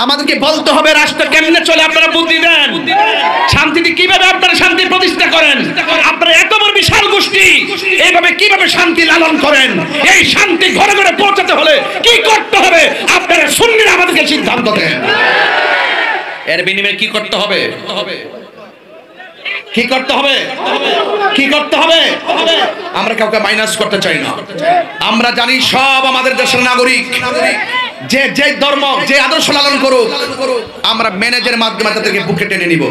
আমাদেরকে বলতে হবে রাষ্ট্র কেমনে চলে, আপনারা বুদ্ধি দেন। শান্তিতে কিভাবে আপনারা শান্তি প্রতিষ্ঠা করেন, আপনারা এত বড় বিশাল গোষ্ঠী এইভাবে কিভাবে শান্তি লালন করেন। এই শান্তি ঘরে ঘরে পৌঁছাতে হলে কি করতে হবে আপনারা সুন্নিরা আমাদেরকে সিদ্ধান্ত দেন। এর বিনিময়ে কি করতে হবে, কি করতে হবে, কি করতে হবে? আমরা কাউকে মাইনাস করতে চাই না। আমরা জানি সব আমাদের দেশের নাগরিক, যে যে ধর্ম যে আদর্শ লালন করুক আমরা ম্যানেজের মাধ্যমে তাদেরকে বুকে টেনে নিব।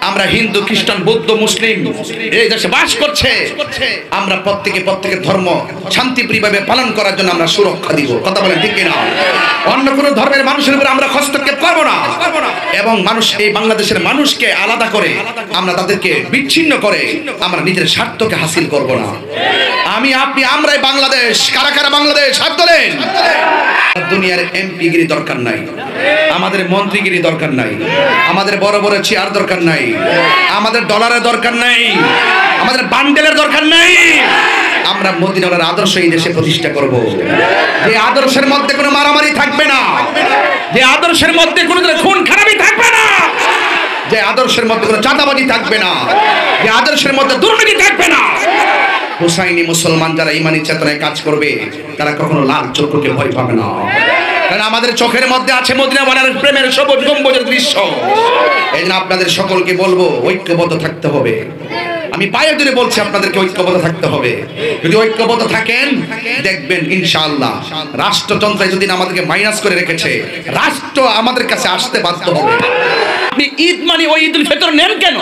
আমরা হিন্দু খ্রিস্টান বৌদ্ধ মুসলিম এই দেশে বাস করছে, আমরা প্রত্যেকের ধর্ম শান্তিপ্রিয়ভাবে পালন করার জন্য আমরা সুরক্ষা দিব। কথা বলেন ঠিক কিনা? অন্য কোনো ধর্মের মানুষের উপর আমরা হস্তক্ষেপ করব না, এবং মানুষ এই বাংলাদেশের মানুষকে আলাদা করে আমরা তাদেরকে বিচ্ছিন্ন করে আমরা নিজের স্বার্থকে হাসিল করব না। আমি আপনি আমরাই বাংলাদেশ। কারা কারা বাংলাদেশ হাত তোলেন। দুনিয়ার এমপিগিরি দরকার নাই, আমাদের মন্ত্রীগিরি দরকার নাই, আমাদের বড় বড় চেয়ার দরকার নাই, আমাদের ডলারের দরকার নাই, আমাদের বান্ডেলের দরকার নাই। আমরা মদিনার আদর্শ এই দেশে প্রতিষ্ঠা করব, যে আদর্শের মধ্যে কোনো মারামারি থাকবে না, যে আদর্শের মধ্যে কোনো খুন খারাপি থাকবে না, যে আদর্শের মধ্যে কোনো চাঁদাবাজি থাকবে না, যে আদর্শের মধ্যে দুর্নীতি থাকবে না। হুসাইনি মুসলমান যারা ইমানি চেতনায় কাজ করবে তারা কখনো লাল চক্ষুকে ভয় পাবে না, কারণ আমাদের চোখের মধ্যে আছে মদিনা ওয়ালার প্রেমের সবুজ গম্বুজের দৃশ্য। এই জন্য আপনাদের সকলকে বলবো ঐক্যবদ্ধ থাকতে হবে। আমি পায়ে ধরে বলছি আপনাদেরকে ঐক্যবদ্ধ থাকতে হবে। যদি ঐক্যবদ্ধ থাকেন দেখবেন ইনশাআল্লাহ রাষ্ট্রযন্ত্র যদি আমাদেরকে মাইনাস করে রেখেছে, রাষ্ট্র আমাদের কাছে আসতে বাধ্য হবে। আপনি ঈদ মানে ওই ঈদুল ফিতর নেন কেন,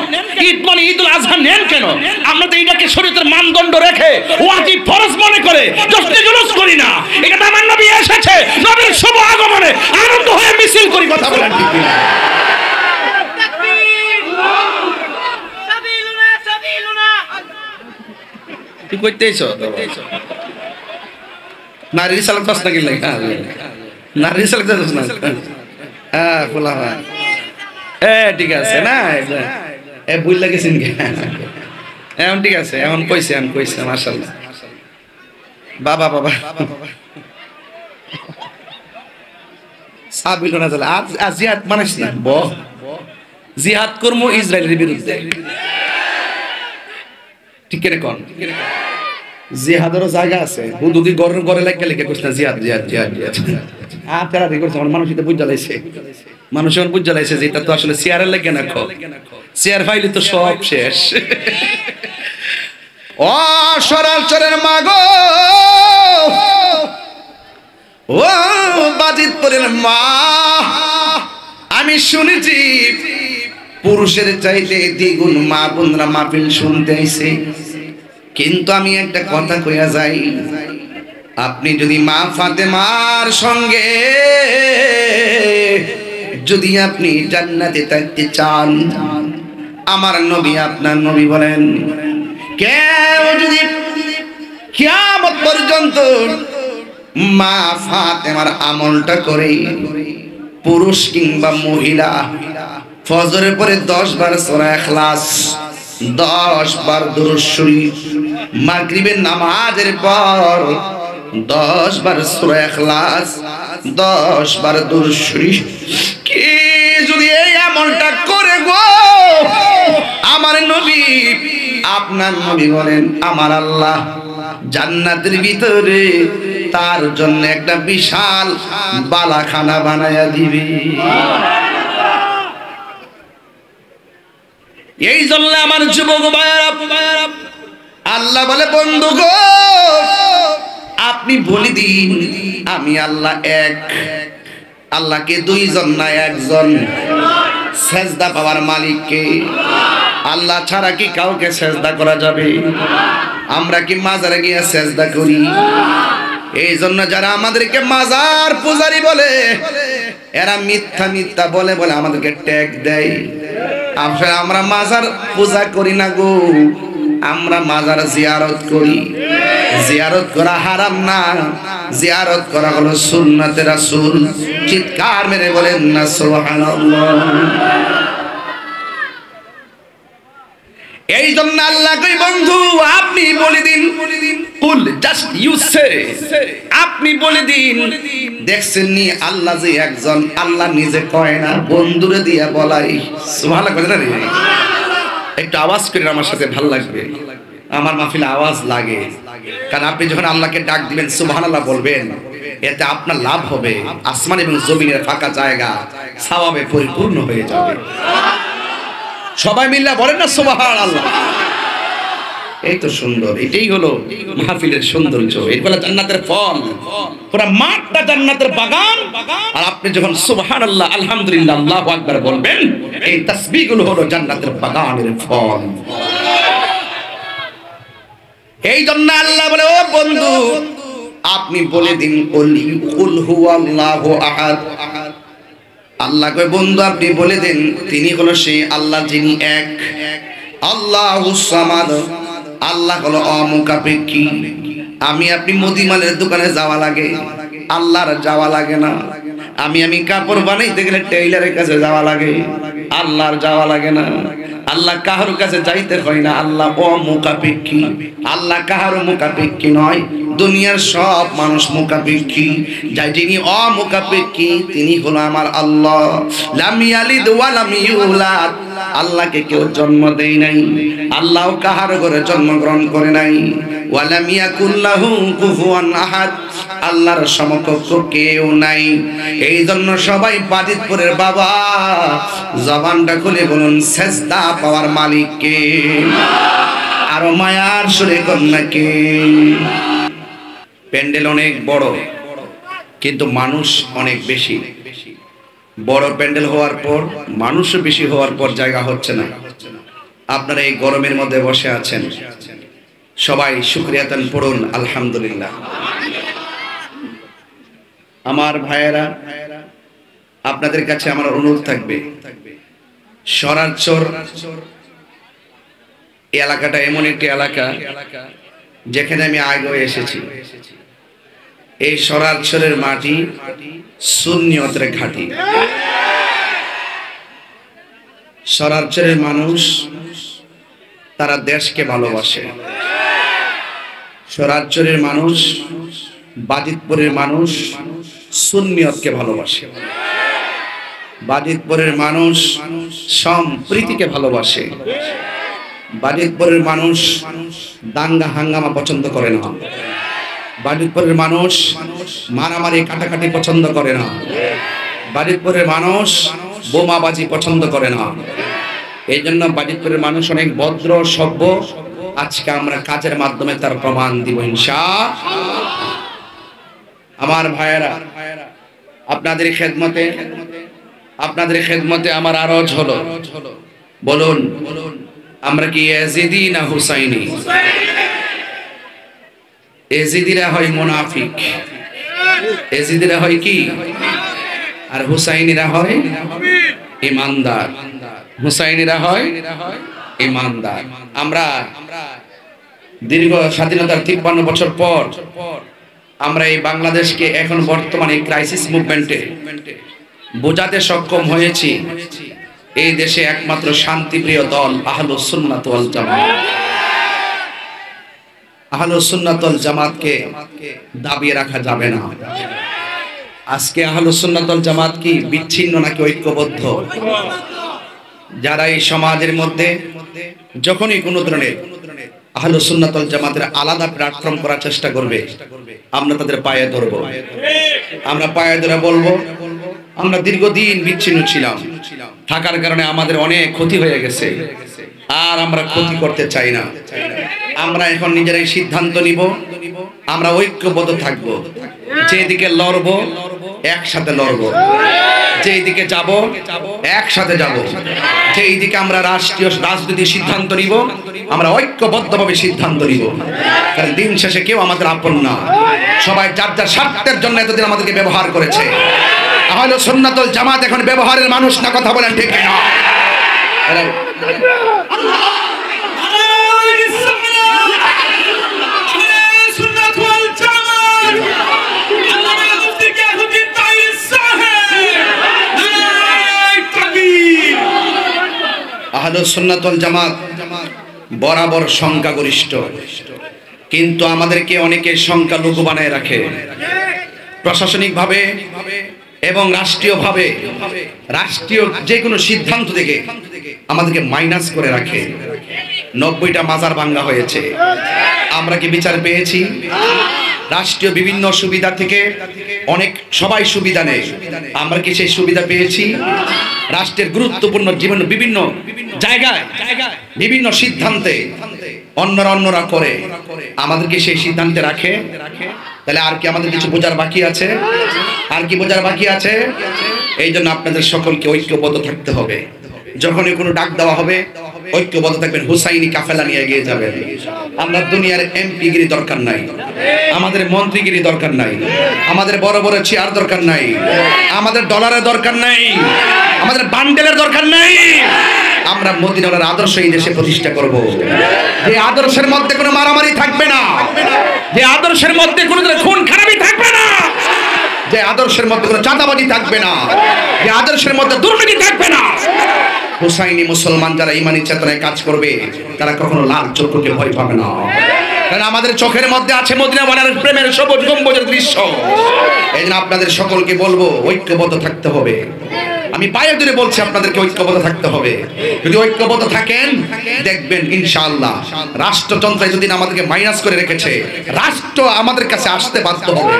ঈদ মানে ঈদুল আজহা নেন কেন? আমরা তো এটাকে শরীয়তের মানদণ্ড রেখে ওয়াজিব ফরজ মনে করে জশ্নে জুলুস করি না। এটা তো আমার নবী এসেছে, নবীর শুভ আগমনে আনন্দ হয়ে মিছিল করি। কথা বলেন ঠিক কিনা? কি কইতেছো? নারী সালাত পাস না কি লাগে? নারী সালাত পাস না? হ্যাঁ বলা হয়। ঠিক আছে না, ভুল লাগেছেন এখন ঠিক আছে, এখন কইছে মাশাআল্লাহ। বাবা সাবিল না চলে আজ জিহাদ মানিস না, জিহাদ করবো ইসরায়েলের বিরুদ্ধে। ঠিক করে কোন জিহাদেরও জায়গা আছে, হুদুদি ঘরে লেগে কইছ না জিহাদ জিহাদ জিহাদ জিহাদ তারা করছে। মানুষ এটা বুঝ জ্বালাইছে, মানুষ এখন বুঝ জ্বালাইছে যে এটা তো আসলে চেয়ারের লেগে না, চেয়ার ফাইলে তো সব শেষ। ও সরাসরের মাগো, ও বাজিতপুরের মা, আমি শুনেছি পুরুষের চাইতে দ্বিগুণ মা বোনরা মাহফিল শুনতে আইছে। কিন্তু আমি একটা কথা কইয়া যাই, আপনি যদি মা ফাতেমার সঙ্গে যদি আপনি জান্নাতে থাকতে চান, আমার নবী আপনার নবী বলেন কেউ যদি কিয়ামত পর্যন্ত মা ফাতেমার আমলটা করে, পুরুষ কিংবা মহিলা, ফজরের পরে 10 বার সূরা ইখলাস, 10 বার দুরূদ শরীফ, মাগরিবের নামাজের পর 10 বার সূরা ইখলাস, 10 বার দুরূদ শরীফ, কি যদি এই আমলটা করে গো, আমার নবী আপনার নবী বলেন আমার আল্লাহ জান্নাতের ভিতরে তার জন্য একটা বিশাল বালাখানা বানায়া দিবে। এই জন্য আমার যুবক ভাইরা, আল্লাহ বলে বন্ধু গো আপনি বলে দিন আমি আল্লাহ এক। আল্লাহকে দুইজন না একজন। সেজদা পাওয়ার মালিক কে? আল্লাহ ছাড়া কি কাউকে সেজদা করা যাবে? আমরা কি মাজারে গিয়ে সেজদা করি? এই জন্য যারা আমাদেরকে মাজার পূজারি বলে, এরা মিথ্যা মিথ্যা বলে বলে আমাদেরকে ট্যাগ দেয়। আমরা মাজার পূজা করি না গো, আমরা মাজার জিয়ারত করি। জিয়ারত করা হারাম না, জিয়ারত করা হলো সুন্নাতে রাসূল। চিৎকার মেরে বলেন না সুবহানাল্লাহ। এই জন্য আল্লাহ কই বন্ধু আপনি বলে দিন, কুল জাস্ট ইউ সে, আপনি বলে দিন। দেখছেন নি আল্লাহ যে একজন, আল্লাহ নিজে কয় না, বন্ধুরে দিয়া বলাই। সুবহানাল্লাহ কয় না রে? একটু আওয়াজ করে আমার সাথে ভালো লাগবে। আমার মাহফিলে আওয়াজ লাগে, কারণ আপনি যখন আল্লাহকে ডাক দিবেন সুবহানাল্লাহ বলবেন, এতে আপনার লাভ হবে। আসমান এবং জমিনের ফাঁকা জায়গা সওয়াবে পরিপূর্ণ হয়ে যাবে। সবাই মিলে বলেন না সুবহানাল্লাহ। এই তো সুন্দর, এটাই হলো মাহফিলের সৌন্দর্য। এগুলো জান্নাতের ফল, পুরো মাঠটা জান্নাতের বাগান। আর আপনি যখন সুবহানাল্লাহ আলহামদুলিল্লাহ আল্লাহু আকবার বলবেন, এই তাসবিহগুলো হলো জান্নাতের বাগানের ফল। এই জন্য আল্লাহ বলে ও বন্ধু আপনি বলে দিন কুল হুয়াল্লাহু আহাদ। আল্লাহ কয় বন্ধু আপনি বলে দেন তিনি হলো সেই আল্লাহ যিনি এক, আল্লাহুস সামাদ। আল্লাহ হলো অমুখাপেক্ষী। আমি আপনি মুদিমালের দোকানে যাওয়া লাগে, আল্লাহর যাওয়া লাগে না। আমি কাপড় বানাইতে গেলে টেইলারের কাছে যাওয়া লাগে, আল্লাহর যাওয়া লাগে না। আল্লাহ কাহার কাছে যাইতে হয় না, আল্লাহ অমুখাপেক্ষী। আল্লাহ কাহার মুখাপেক্ষী নয়, দুনিয়ার সব মানুষ মুখাপেক্ষী। যাই যিনি অমুখাপেক্ষী তিনি হলো আমার আল্লাহ। লাম ইয়ালিদ ওয়া লাম ইউলাদ, আল্লাহকে কেউ জন্ম দেয় নাই, আল্লাহ কাহার ঘরে জন্মগ্রহণ করে নাই। ওয়া লাম ইয়াকুল লাহু কুফুয়ান আহাদ, আল্লাহর সমকক্ষ কেউ নাই। এই জন্য সবাই বাজিতপুরের বাবা জবানটা খুলে বলুন সেজদা পাওয়ার মালিক কে? আরো মায়ার সুরে কন্যাকে। প্যান্ডেল অনেক বড়, কিন্তু মানুষ অনেক বেশি। বড় প্যান্ডেল হওয়ার পর মানুষও বেশি হওয়ার পর জায়গা হচ্ছে না। আপনারা এই গরমের মধ্যে বসে আছেন, সবাই শুকরিয়া তান পড়ুন আলহামদুলিল্লাহ। আমার ভাইয়েরা, আপনাদের কাছে আমার অনুরোধ থাকবে, সরারচর এই এলাকাটা এমন একটি এলাকা যেখানে আমি আগেও এসেছি। এই সরারচরের মাটি সুন্নিয়তের ঘাঁটি। সরারচরের মানুষ তারা দেশকে ভালোবাসে। সরারচরের মানুষ, বাজিতপুরের মানুষ সুন্নিয়তকে ভালোবাসে। বাজিতপুরের মানুষ সম্প্রীতিকে ভালোবাসে। বাজিতপুরের মানুষ দাঙ্গা হাঙ্গামা পছন্দ করে না। বাজিতপুরের মানুষ মারামারি কাটাকাটি পছন্দ করে না। বাজিতপুরের মানুষ বোমাবাজি পছন্দ করে না। এই জন্য বাজিতপুরের মানুষ অনেক ভদ্র সভ্য। আজকে আমরা কাজের মাধ্যমে তার প্রমাণ দিব ইনশাআল্লাহ। আমার ভাইয়েরা, আপনাদের খেদমতে আমার আরজ হলো, বলুন আমরা কি ইয়াজিদি না হুসাইনি? ইয়াজিদিরা হয় মুনাফিক, ইয়াজিদিরা হয় কি, আর হুসাইনিরা হয় ইমানদার। হুসাইনিরা হয় ইমানদার। আমরা দীর্ঘ স্বাধীনতার 53 বছর পর আমরা এই বাংলাদেশকে এখন বর্তমানে ক্রাইসিস মুভমেন্টে বোঝাতে সক্ষম হয়েছি এই দেশে একমাত্র শান্তিপ্রিয় দল আহলুস সুন্নাত ওয়াল জামাত। আহলুস সুন্নাত ওয়াল জামাতকে দাবিয়ে রাখা যাবে না। আজকে আহলুস সুন্নাত ওয়াল জামাত কি বিচ্ছিন্ন নাকি ঐক্যবদ্ধ? যারা এই সমাজের মধ্যে যখনই কোনো ধরনের আহলুস সুন্নাত ওয়াল জামাতের আলাদা প্ল্যাটফর্ম করার চেষ্টা করবে, আমরা তাদের পায়ে ধরব। আমরা পায়ে ধরে বলবো আমরা দীর্ঘদিন বিচ্ছিন্ন ছিলাম, থাকার কারণে আমাদের অনেক ক্ষতি হয়ে গেছে, আর আমরা ক্ষতি করতে চাই না। আমরা এখন নিজেরাই সিদ্ধান্ত নিব, আমরা ঐক্যবদ্ধ থাকব। যেদিকে লড়বো একসাথে লড়বো, যেই দিকে যাব একসাথে যাব। যেই দিকে আমরা রাষ্ট্রীয় রাজনৈতিক সিদ্ধান্ত নিব, আমরা ঐক্যবদ্ধভাবে সিদ্ধান্ত নিব। কারণ দিন শেষে কেউ আমাদের আপন না, সবাই যার যার স্বার্থের জন্য এতদিন আমাদেরকে ব্যবহার করেছে। আহলুস সুন্নাত ওয়াল জামাত এখন ব্যবহারের মানুষ না, কথা বলেন ঠিক না? আহলুস সুন্নাত ওয়াল জামাত বরাবর সংখ্যাগরিষ্ঠ, কিন্তু আমাদেরকে অনেকে সংখ্যালঘু বানায় রাখে। প্রশাসনিকভাবে এবং রাষ্ট্রীয়ভাবে রাষ্ট্রীয় যে কোনো সিদ্ধান্ত থেকে আমাদেরকে মাইনাস করে রাখে। 90টা মাজার ভাঙা হয়েছে, আমরা কি বিচার পেয়েছি? রাষ্ট্রীয় বিভিন্ন সুবিধা থেকে অনেক সবাই সুবিধা নেয়, আমরা কি সেই সুবিধা পেয়েছি? রাষ্ট্রের গুরুত্বপূর্ণ জীবন বিভিন্ন জায়গায় বিভিন্ন সিদ্ধান্তে অন্যরা করে, আমাদেরকে সেই সিদ্ধান্তে রাখে। তাহলে আর কি আমাদের কিছু বোঝার বাকি আছে? আর কি বোঝার বাকি আছে? এই জন্য আপনাদের সকলকে ঐক্যবদ্ধ থাকতে হবে। যখনই কোনো ডাক দেওয়া হবে ঐক্যবদ্ধ থাকবেন, হুসাইনি কাফেলা নিয়ে এগিয়ে যাবেন। আমরা দুনিয়ার এমপিগিরি দরকার নাই, আমাদের মন্ত্রীগিরি দরকার নাই, আমাদের বড় বড় চেয়ার দরকার নাই, আমাদের ডলারের দরকার নাই, আমাদের বান্ডেলের দরকার নাই। আমরা মদিনার আদর্শ এই দেশে প্রতিষ্ঠা করব, যে আদর্শের মধ্যে কোনো মারামারি থাকবে না, যে আদর্শের মধ্যে কোনো খুন খারাপি থাকবে না, যে আদর্শের মধ্যে কোনো চাঁদাবাজি থাকবে না, যে আদর্শের মধ্যে দুর্নীতি থাকবে না। হুসাইনি মুসলমান যারা ইমানি চেতনায় কাজ করবে তারা কখনো লাল চক্ষুকে ভয় পাবে না, কারণ আমাদের চোখের মধ্যে আছে মদিনা ওয়ালার প্রেমের সবুজ গম্বুজের দৃশ্য। এই জন্য আপনাদের সকলকে বলবো ঐক্যবদ্ধ থাকতে হবে। আমি পায়ে ধরে বলছি আপনাদেরকে ঐক্যবদ্ধ থাকতে হবে। যদি ঐক্যবদ্ধ থাকেন দেখবেন ইনশাআল্লাহ রাষ্ট্রযন্ত্র যদি আমাদেরকে মাইনাস করে রেখেছে, রাষ্ট্র আমাদের কাছে আসতে বাধ্য হবে।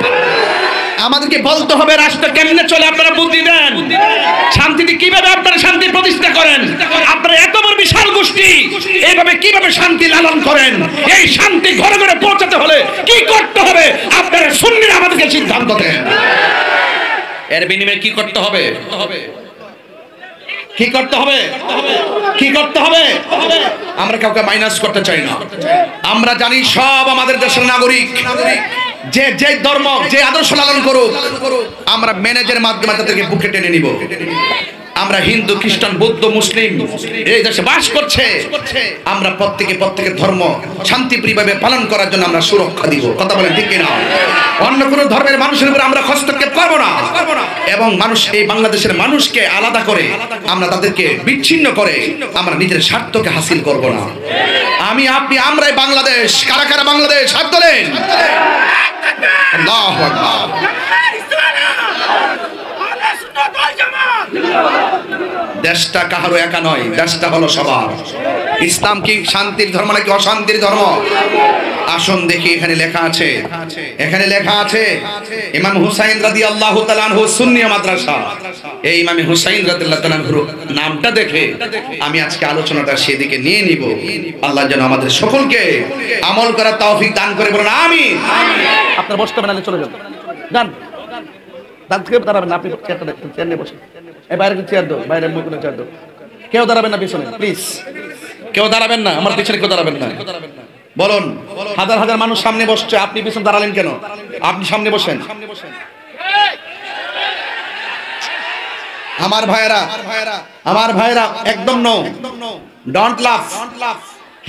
আমাদেরকে বলতে হবে রাষ্ট্র কেমনে চলে, আপনারা বুদ্ধি দেন। শান্তিতে কিভাবে আপনারা শান্তি প্রতিষ্ঠা করেন, আপনারা এত বড় বিশাল গোষ্ঠী এইভাবে কিভাবে শান্তি লালন করেন, এই শান্তি ঘরে ঘরে পৌঁছাতে হলে কি করতে হবে আপনারা সুন্নিরা আমাদেরকে সিদ্ধান্ত দেন। এর বিনিময়ে কি করতে হবে? কি করতে হবে? কি করতে হবে? আমরা কাউকে মাইনাস করতে চাই না। আমরা জানি সব আমাদের দেশের নাগরিক, যে যে ধর্ম যে আদর্শ লালন করুক আমরা ম্যানেজের মাধ্যমে তাদেরকে বুকে টেনে নিব। আমরা হিন্দু খ্রিস্টান বৌদ্ধ মুসলিম এই দেশে বাস করছে, আমরা প্রত্যেকের ধর্ম শান্তিপ্রিয়ভাবে পালন করার জন্য আমরা সুরক্ষা দিব। কথা বলেন ঠিক কিনা? অন্য কোনো ধর্মের মানুষের উপর আমরা হস্তক্ষেপ করব না, এবং মানুষ এই বাংলাদেশের মানুষকে আলাদা করে আমরা তাদেরকে বিচ্ছিন্ন করে আমরা নিজের স্বার্থকে হাসিল করব না। আমি আপনি আমরাই বাংলাদেশ। কারা কারা বাংলাদেশ হাত তোলেন। আল্লাহু আকবার। দেশটা কাহারও একা নয়, দেশটা হলো সবার। ইসলাম কি শান্তির ধর্ম নাকি অশান্তির ধর্ম? আসুন দেখি, এখানে লেখা আছে, এখানে লেখা আছে ইমাম হুসাইন রাদিয়াল্লাহু তাআলা আনহু সুন্নি মাদ্রাসা। এই ইমাম হুসাইন রাদিয়াল্লাহু তাআলা আনহুর নামটা দেখে আমি আজকে আলোচনাটা সেদিকে নিয়ে নিব। আল্লাহ যেন আমাদের সকলকে আমল করার তৌফিক দান করে, বলুন আমিন। আপনারা বসতে পারেন, চলে যান, যান দাঁতকে দাঁড়াবেন না, আপনি চেয়ার নিয়ে বসে। এই বাইরে চেয়ার দাও, বাইরে মুখ চেয়ার দাও। কেউ দাঁড়াবেন না পিছনে, প্লিজ কেউ দাঁড়াবেন না, আমার পিছনে কেউ দাঁড়াবেন না। বলুন, হাজার হাজার মানুষ সামনে বসছে, আপনি পিছনে দাঁড়ালেন কেন? আপনি সামনে বসেন। আমার ভাইয়েরা একদম নো, ডোন্ট লাফ,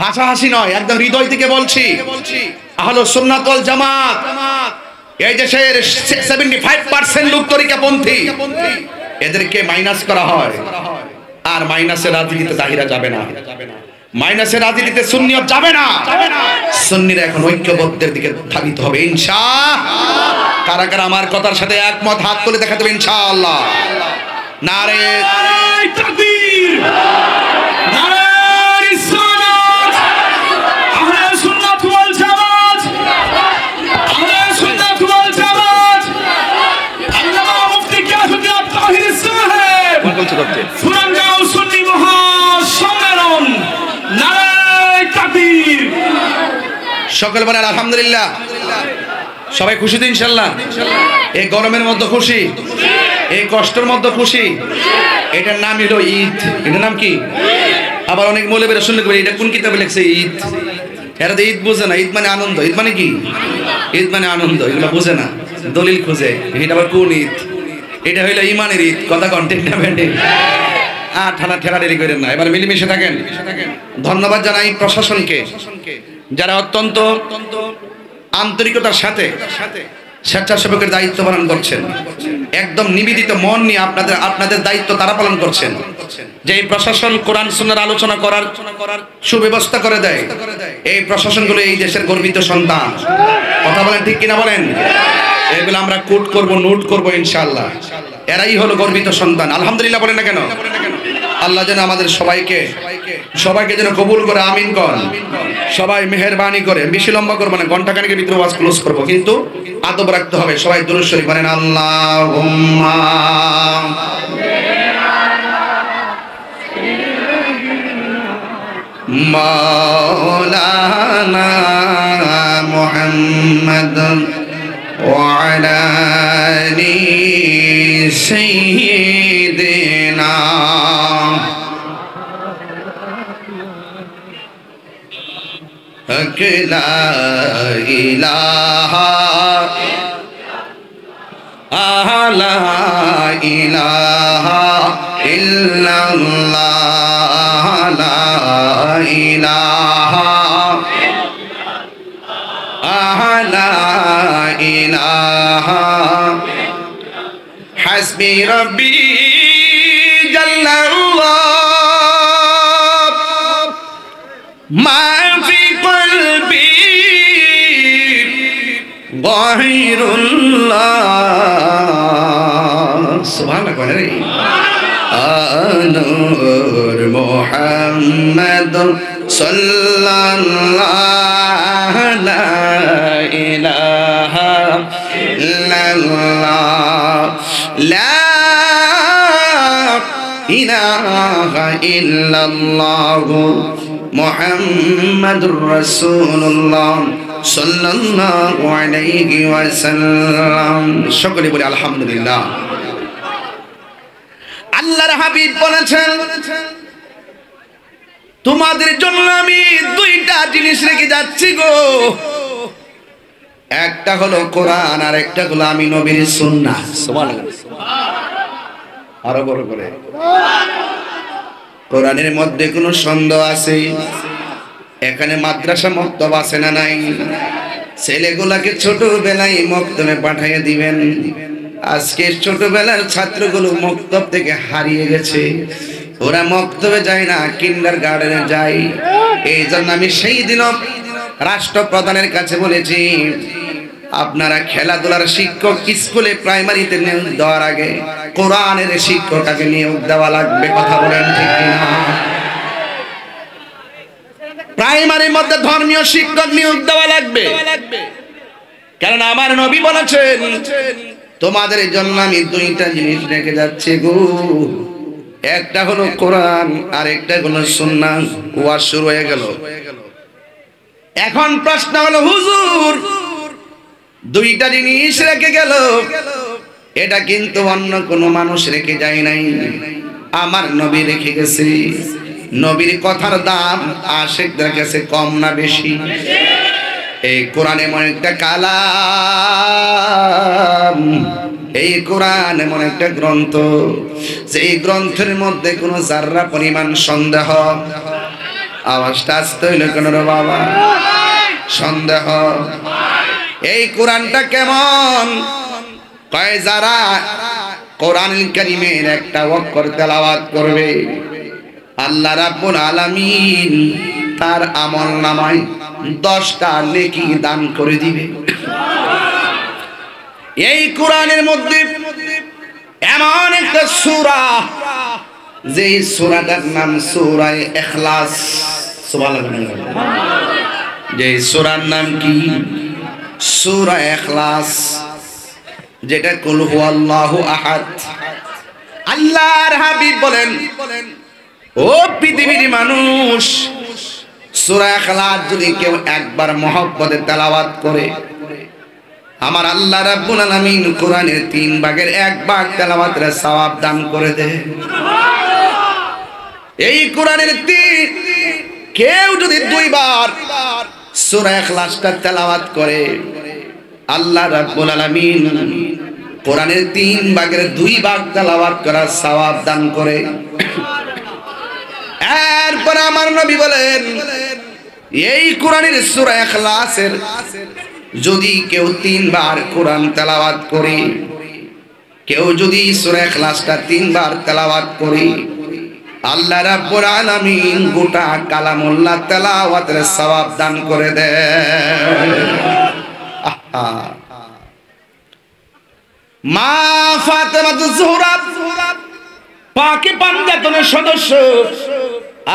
হাসাহাসি নয়, একদম হৃদয় থেকে বলছি। আহলুস সুন্নাত ওয়াল জামাত এই দেশের 75% লোক তরিকাপন্থী, এদেরকে মাইনাস করা হয়। আর মাইনাসের রাজনীতিতে দাহিরা যাবে না, মাইনাসের রাজনীতিতে সুন্নিয়ত যাবে না। সুন্নিরা এখন ঐক্যবদ্ধের দিকে ধাবিত হবে ইনশাআল্লাহ। কারা কারা আমার কথার সাথে একমত হাত তুলে দেখাতে হবে ইনশাআল্লাহ। নারে তাকবীর, নারে রিসালাত, আহলে সুন্নাত ওয়াল জামাত, আহলে সুন্নাত ওয়াল জামাত। আল্লামা মুফতি কাসুদ্দিন তাহির সাহেব সুনামগাঁও সুন্নি মহাসম্মেলন, নারে তাকবীর। সকল বলেন আলহামদুলিল্লাহ। সবাই খুশি তো ইনশাআল্লাহ? এই গরমের মধ্যে খুশি, এই কষ্টের মধ্যে খুশি। এটার নাম হলো ঈদ। এটার নাম কি? আবার অনেক মৌলবীরা শুনলে এটা কোন কিতাবে লেখছে ঈদ? এরা তো ঈদ বুঝে না। ঈদ মানে আনন্দ। ঈদ মানে কি? ঈদ মানে আনন্দ। এগুলো বুঝে না, দলিল খুঁজে। এটা আবার কোন ঈদ? এটা হইলো ইমানের ঈদ। কথা কন্টেন্ট না ব্যান্ডে ঠানা ঠেলাঠেলি করেন না, এবার মিলেমিশে থাকেন। ধন্যবাদ জানাই প্রশাসনকে, যারা অত্যন্ত আন্তরিকতার সাথে স্বেচ্ছাসেবকের দায়িত্ব পালন করছেন, একদম নিবেদিত মন নিয়ে আপনাদের দায়িত্ব তারা পালন করছেন। যে এই প্রশাসন কোরআন সুন্নাহর আলোচনা করার সুব্যবস্থা করে দেয়, এই প্রশাসনগুলো এই দেশের গর্বিত সন্তান। কথা বলেন ঠিক কিনা বলেন? এগুলো আমরা কোট করব, নোট করব ইনশাআল্লাহ। এরাই হলো গর্বিত সন্তান। আলহামদুলিল্লাহ বলেন না কেন? আল্লাহ যেন আমাদের সবাইকে যেন কবুল করে, আমিন কর। সবাই মেহেরবানি করে, বেশি লম্বা করবো না, ঘন্টা খানেকের ভিতরে ওয়াজ ক্লোজ করবো, কিন্তু আদব রাখতে হবে। সবাই দুরূদ শরীফ পড়েন। আল্লাহুম্মা মাওলানা মুহাম্মদ ওয়া আলা আলি সাইয়্যিদিনা লা ইলাহা লা ইলাহা ইল্লাল্লাহ লা ইলাহা লা ইলাহা হাসবি রাব্বি জাল্লাল্লাহ মা নূর মুহাম্মদ সাল্লাল্লাহু লা ইলাহা ইল্লাল্লাহ লা ইলাহা ইল্লাল্লাহ মুহাম্মাদুর রাসূলুল্লাহ সাল্লাল্লাহু আলাইহি ওয়াসাল্লাম। সকলে বলি আলহামদুলিল্লাহ। আল্লাহর হাবিব বলেছেন, তোমাদের জন্য আমি দুইটা জিনিস রেখে যাচ্ছি গো। একটা হলো কোরআন, আর একটা হলো আমি নবীর সুন্নাহ। সুবহানাল্লাহ। আরো বড় করে, কোরআনের মধ্যে কোনো সন্দেহ আছে? এখানে মাদ্রাসা মক্তব আছে না নাই? ছেলেগুলাকে ছোটবেলায় মক্তবে পাঠিয়ে দিবেন। আজকে ছোটবেলার ছাত্রগুলো মক্তব থেকে হারিয়ে গেছে, ওরা মক্তবে যায় না, কিন্ডারগার্টেনে যায়। এই জন্য আমি সেই দিন রাষ্ট্রপ্রধানের কাছে বলেছি, আপনারা খেলাধুলার শিক্ষক স্কুলে প্রাইমারিতে নিয়োগ দেওয়ার আগে কোরআনের শিক্ষককে নিয়োগ দেওয়া লাগবে। কথা বলেন ঠিক কিনা? প্রাইমারির মধ্যে ধর্মীয় শিক্ষক নিয়োগ দেওয়া লাগবে, কারণ আমার নবী বলেছেন, তোমাদের জন্য আমি দুইটা জিনিস রেখে যাচ্ছি গো। একটা হলো কোরআন, আর একটা হলো সুন্নাহ। ওয়াজ শুরু হয়ে গেল। এখন প্রশ্ন হলো, হুজুর দুইটা জিনিস রেখে গেল, এটা কিন্তু অন্য কোনো মানুষ রেখে যায় নাই, আমার নবী রেখে গেছে। নবীর কথার দাম আশিকদের কাছে কম না বেশি? এই কোরআন এমন একটা কালাম, এই কোরআন এমন একটা গ্রন্থ, যে এই গ্রন্থের মধ্যে কোনো জাররা পরিমাণ সন্দেহ, আওয়াজটা আসতে হইল কেন রে বাবা? সন্দেহ। এই কোরআনটা কেমন? কয় যারা কোরআনুল কারীমের একটা অক্ষর তেলাওয়াত করবে, আল্লাহ রাব্বুল আলামিন তার আমলনামায় 10টা নেকি দান করে দিবে। এই কোরআনের মধ্যে এমন একটা সূরা, যে সূরাটার নাম সূরা ইখলাস। সুবহানাল্লাহ। যে সূরার নাম কি? সূরা ইখলাস, যেটা কুল হুয়াল্লাহু আহাদ। আল্লাহর হাবিব বলেন, ও পৃথিবীর মানুষ, সূরা ইখলাস যদি কেউ একবার মহব্বতে তেলাওয়াত করে, আমার আল্লাহ রাব্বুল আলামিন কোরআনের 3 ভাগের 1 ভাগ তেলাওয়াতের সওয়াব দান করে দেয়। এই কোরআনের কেউ যদি 2 বার সূরা ইখলাসটা তেলাওয়াত করে, আল্লাহ রাব্বুল আলামিন কোরআনের 3 ভাগের 2 ভাগ তেলাওয়াত করার সওয়াব দান করে। এরপর আমার নবী বলেন, এই কোরআনের সূরা ইখলাসের যদি কেউ 3 বার কোরআন তেলাওয়াত করে, কেউ যদি সূরা ইখলাসটা 3 বার তেলাওয়াত করে, আল্লাহ রাব্বুল আলামিন গোটা কালামুল্লাহ তেলাওয়াতের সওয়াব দান করে দেন। মা ফাতেমাতুজ জোহরা পাকে পাঞ্জাতনের সদস্য,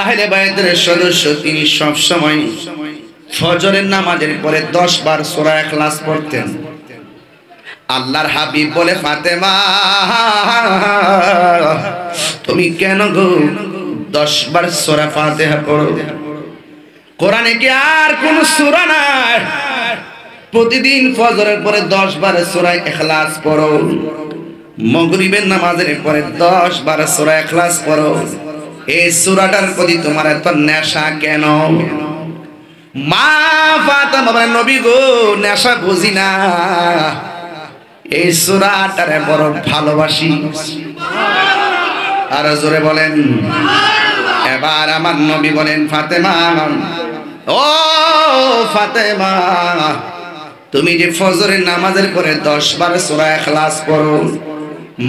আহলে বায়তের সদস্য, তিনি সব সময় ফজরের নামাজের পরে 10 বার সূরা ইখলাস পড়তেন। আল্লাহর হাবিব বলে, ফাতেমা তুমি কেন গো 10 বার সূরা ফাতিহা পড়ো? কোরআনে কি আর কোন সূরা নাই? প্রতিদিন ফজরের পরে 10 বার সূরা ইখলাস পড়ো, মাগরিবের নামাজের পরে 10 বার সূরা ইখলাস পড়ো। এই সূরাটার প্রতি তোমার এত নেশা কেন? মা ফাতেমা বলেন, নবী গো নেশা বুঝি না, এই সূরাটারে বড় ভালোবাসি। আর জোরে বলেন। এবার আমার নবী বলেন, ফাতেমা, ও ফাতেমা, তুমি যে ফজরের নামাজের পরে 10 বার সূরা ইখলাস পড়ো,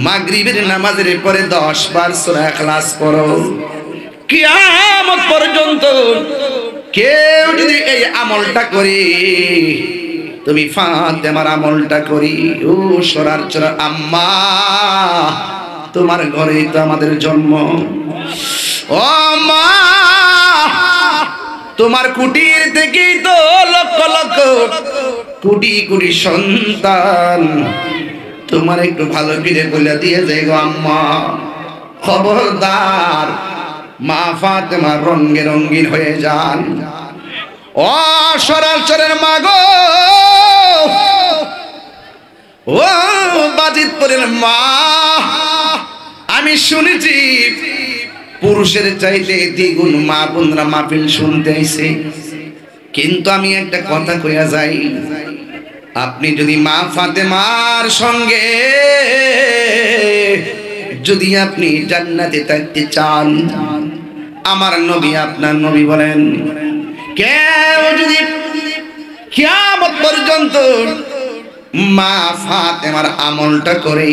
মাগরিবের নামাজের পরে 10 বার সূরা ইখলাস পড়ো, কিয়ামত পর্যন্ত কেউ যদি এই আমলটা করে, তুমি ফাতেমার আমলটা করি, ও সরার চরা আম্মা, তোমার ঘরেই তো আমাদের জন্ম। ও মা, তোমার কুটির থেকেই তো লক্ষ লক্ষ কোটি কোটি সন্তান। তোমার একটু ভালো করে বলে দিয়ে যাই গো আম্মা, খবরদার মা ফাতেমা রঙে রঙিন হয়ে যান। ও সরাসরের মা গো, ও বাজিতপুরের মা, আমি শুনেছি পুরুষের চাইতে দ্বিগুণ মা বোনরা মাহফিল শুনতে আইছে, কিন্তু আমি একটা কথা কইয়া যাই, আপনি যদি মা ফাতেমার সঙ্গে যদি আপনি জান্নাতে থাকতে চান, আমার নবী আপনার নবী বলেন, কেউ যদি কিয়ামত পর্যন্ত মা ফাতেমার আমলটা করে,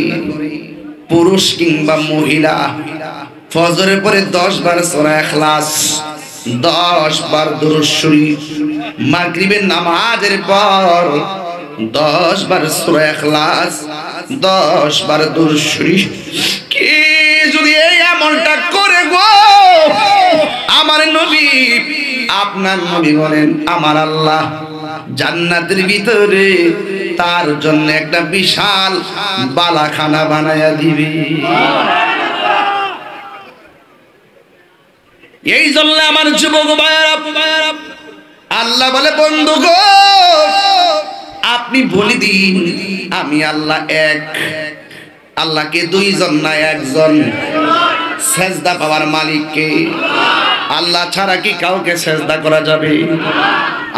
পুরুষ কিংবা মহিলা, ফজরের পরে 10 বার সূরা ইখলাস, 10 বার দুরূদ শরীফ, মাগরিবের নামাজের পর 10 বার সূরা ইখলাস, 10 বার দুরূদ শরীফ, কি যদি এই আমলটা করে গো, আমার নবী আপনার নবী বলেন, আমার আল্লাহ জান্নাতের ভিতরে তার জন্য একটা বিশাল বালাখানা বানায়া দিবে। এই জন্য আমার যুবক ভাইরা, আল্লাহ বলে, বন্ধু গো আপনি বলে দিন আমি আল্লাহ এক। আল্লাহকে 2 জন না 1 জন। সেজদা পাওয়ার মালিক কে? আল্লাহ ছাড়া কি কাউকে সেজদা করা যাবে?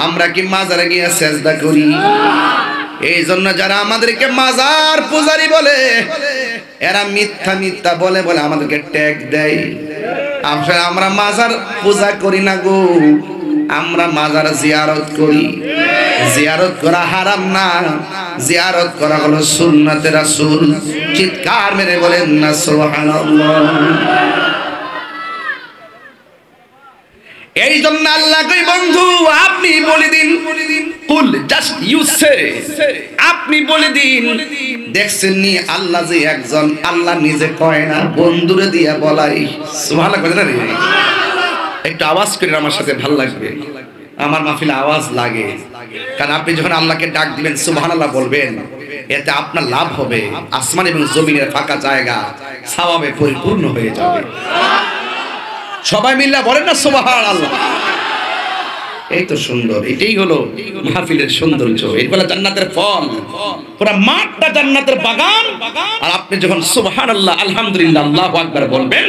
আমরা কি মাজারে গিয়ে সেজদা করি? এই জন্য যারা আমাদেরকে মাজার পূজারি বলে, এরা মিথ্যা মিথ্যা বলে বলে আমাদেরকে ট্যাগ দেয়। আমরা মাজার পূজা করি না গো, আমরা মাজার জিয়ারত করি। জিয়ারত করা হারাম না, জিয়ারত করা হলো সুন্নাতে রাসূল। চিৎকার মেরে বলেন না সুবহানাল্লাহ। এই জন্য আল্লাহ কই, বন্ধু আপনি বলে দিন, কুল জাস্ট ইউ সে, আপনি বলে দিন। দেখছেন নি আল্লাহ যে একজন, আল্লাহ নিজে কয় না, বন্ধুরে দিয়া বলাই। সুবহানাল্লাহ কয় না রে? একটু আওয়াজ করে আমার সাথে ভালো লাগবে। আমার মাহফিলে আওয়াজ লাগে, কারণ আপনি যখন আল্লাহকে ডাক দিবেন, সুবহানাল্লাহ বলবেন, এতে আপনার লাভ হবে। আসমান এবং জমিনের ফাঁকা জায়গা সওয়াবে পরিপূর্ণ হয়ে যাবে। সবাই মিল্লা বলেন না সুবহানাল্লাহ। এই তো সুন্দর, এটাই হলো মাহফিলের সৌন্দর্য। এগুলো জান্নাতের ফল, পুরো মাঠটা জান্নাতের বাগান। আর আপনি যখন সুবহানাল্লাহ, আলহামদুলিল্লাহ, আল্লাহু আকবার বলবেন,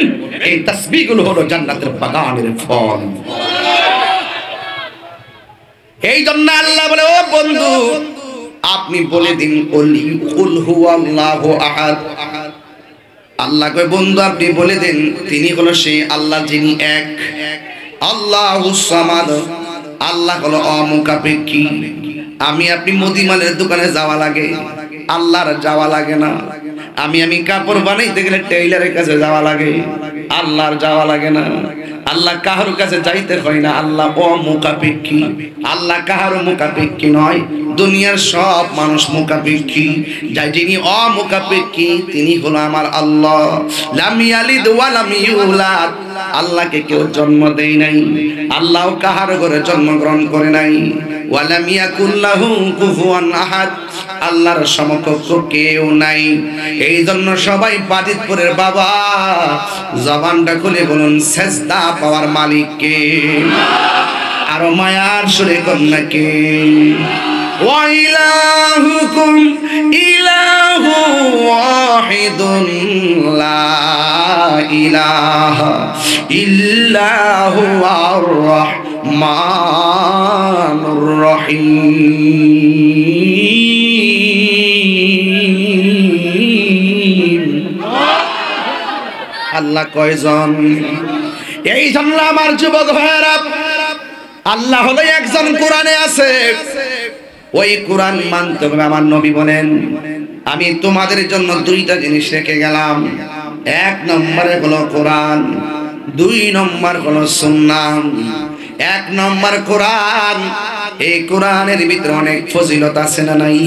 এই তাসবিহগুলো হলো জান্নাতের বাগানের ফল। এই জন্য আল্লাহ বলে, ও বন্ধু আপনি বলে দিন, কুল হুয়াল্লাহু আহাদ। আল্লাহ কয়, বন্ধু আপনি বলে দেন, তিনি হলো সেই আল্লাহ যিনি এক। আল্লাহুস সামাদ, আল্লাহ হলো অমুখাপেক্ষী। আমি আপনি মুদিমালের দোকানে যাওয়া লাগে, আল্লাহর যাওয়া লাগে না। আমি কাপড় বানাইতে গেলে টেইলারের কাছে যাওয়া লাগে, আল্লাহর যাওয়া লাগে না। আল্লাহ কাহার কাছে যাইতে হয় না, আল্লাহ অমুখাপেক্ষী। আল্লাহ কাহার মুখাপেক্ষী নয়, দুনিয়ার সব মানুষ মুখাপেক্ষী। যিনি অমুখাপেক্ষী তিনি হলো আমার আল্লাহ। লাম ইয়ালিদ ওয়া লাম ইউলাদ, আল্লাহকে কেউ জন্ম দেয় নাই, আল্লাহ কাহার ঘরে জন্মগ্রহণ করে নাই। ওয়া লাম ইয়াকুল লাহু কুফুয়ান আহাদ, আল্লাহর সমকক্ষ কেউ নাই। এই জন্য সবাই বাজিতপুরের বাবা জবানটা খুলে বলুন সেজদা পাওয়ার মালিক কে? আর মায়ার সুরে কন্যা কে? ওয়া ইলাহুকুম ইলাহু ওয়াহিদুন লা ইলাহা ইল্লাহু আর রহমানুর রহিম। আল্লাহ কয়জন? এই জন্য আমার যুবক ভাইরা, আল্লাহ হলো একজন, কোরআনে আছে। ওই কোরআন মানতে হবে। আমার নবী বলেন, আমি তোমাদের জন্য দুইটা জিনিস রেখে গেলাম। এক নম্বরে হলো কোরআন, দুই নম্বর হলো সুন্নাহ। এক নম্বর কোরআন, এই কোরআনের ভিতরে অনেক ফজিলত আছে না নাই?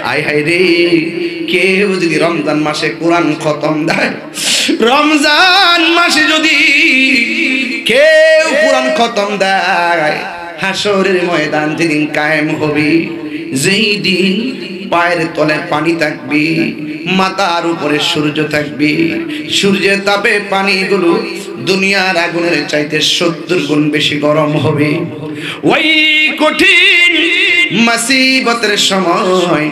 আয় হায় রে, কেউ যদি রমজান মাসে কোরআন খতম দেয়, রমজান মাসে যদি কেউ কোরআন খতম দেয়, হাসরের ময়দান যেদিন কায়েম হবে, যেই দিন পায়ের তলে পানি থাকবে, মাথার উপরে সূর্য থাকবে, সূর্যের তাপে পানিগুলো দুনিয়ার আগুনের চাইতে 70 গুণ বেশি গরম হবে। ওই কঠিন মুসিবতের সময়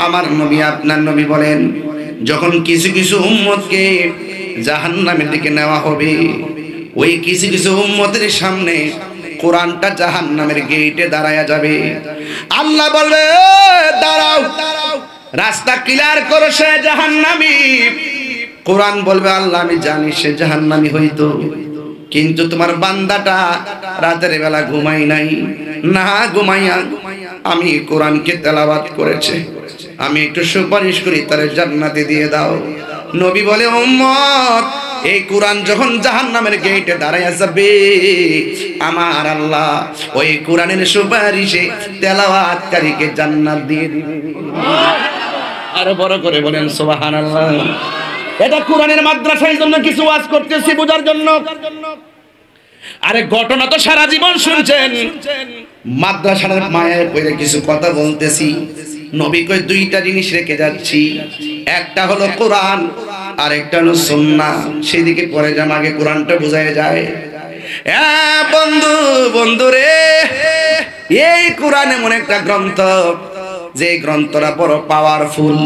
আমার নবী, আপনার নবী বলেন, যখন কিছু কিছু উম্মতকে জাহান্নামের দিকে নেওয়া হবে, ওই কিছু কিছু উম্মতের সামনে কোরআনটা জাহান্নামের গেটে দাঁড়ায়া যাবে। আল্লাহ বলবে, দাঁড়াও, রাস্তা ক্লিয়ার করো, সে জাহান্নামী। কোরআন বলবে, আল্লাহ আমি জানি সে জাহান্নামী হইতো, কিন্তু তোমার বান্দাটা রাতের বেলা ঘুমাই নাই, না ঘুমাইয়া আমি কোরআনকে তেলাওয়াত করেছে, আমি একটু সুপারিশ করি তারে জান্নাতে দিয়ে দাও। নবী বলে, উম্মত, এই কোরআন যখন জাহান্নামের গেটে দাঁড়ায় যাবে, আমার আল্লাহ ওই কোরআনের সুপারিশে তেলাওয়াতকারীকে জান্নাত দিয়ে দিবে। আরো বড় করে বলেন সুবহানাল্লাহ। এটা কোরআনের মাদ্রাসার জন্য কিছু ওয়াজ করতেছি বোঝার জন্য। আরে ঘটনা তো সারা জীবন শুনছেন, মাদ্রাসার মায়ের পরে কিছু কথা বলতেছি। নবী কই দুইটা জিনিস রেখে যাচ্ছি, একটা হলো কোরআন আর একটা হলো সুন্নাহ। সেদিকে পরে যাম, আগে কোরআনটা বোঝায় যায়। বন্ধু বন্ধুরে, এই কোরআন এমন একটা গ্রন্থ, যে গ্রন্থটা বড় পাওয়ারফুল।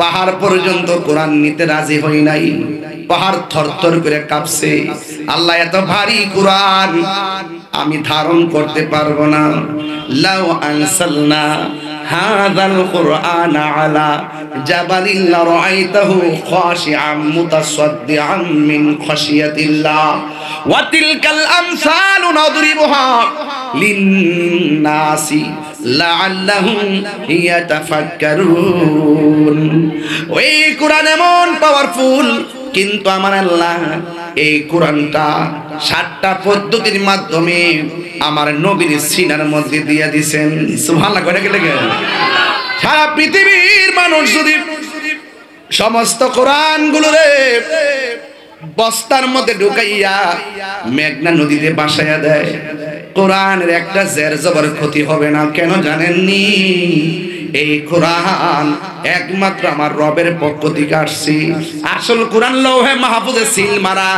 পাহাড় পর্যন্ত কোরআন নিতে রাজি হই নাই, পাহাড় থরথর করে কাঁপছে। আল্লাহ এত ভারী কোরআন আমি ধারণ করতে পারবো না। লাউ আনসালনা হাযাল কুরআন আলা জাবালিন লারাআইতাহু খাশিআম মুতাসাদ্দিআম মিন খাশিয়াতিল্লাহ ওয়া তিলকাল আমসালু নাদরিবুহা লিন-নাসি লাআল্লাহুম ইয়াতাফাক্কারুন। ওই কোরআন এমন পাওয়ারফুল, কিন্তু আমার আল্লাহ এই কোরআনটা 7টা পদ্ধতির মাধ্যমে আমার নবীর সিনার মধ্যে দিয়ে দিয়েছেন। সুবহানাল্লাহ। কয়টা কে লাগে? সারা পৃথিবীর মানুষ যদি সমস্ত কোরআনগুলোরে বস্তার মধ্যে ঢুকাইয়া মেঘনা নদীতে বাসায়া দেয়, কোরআনের একটা জের জবর ক্ষতি হবে না। কেন জানেননি? এই কোরআন একমাত্র আমার রবের পক্ষ থেকে আসছে। আসল কোরআন লৌহে মাহফুজে সিল মারা,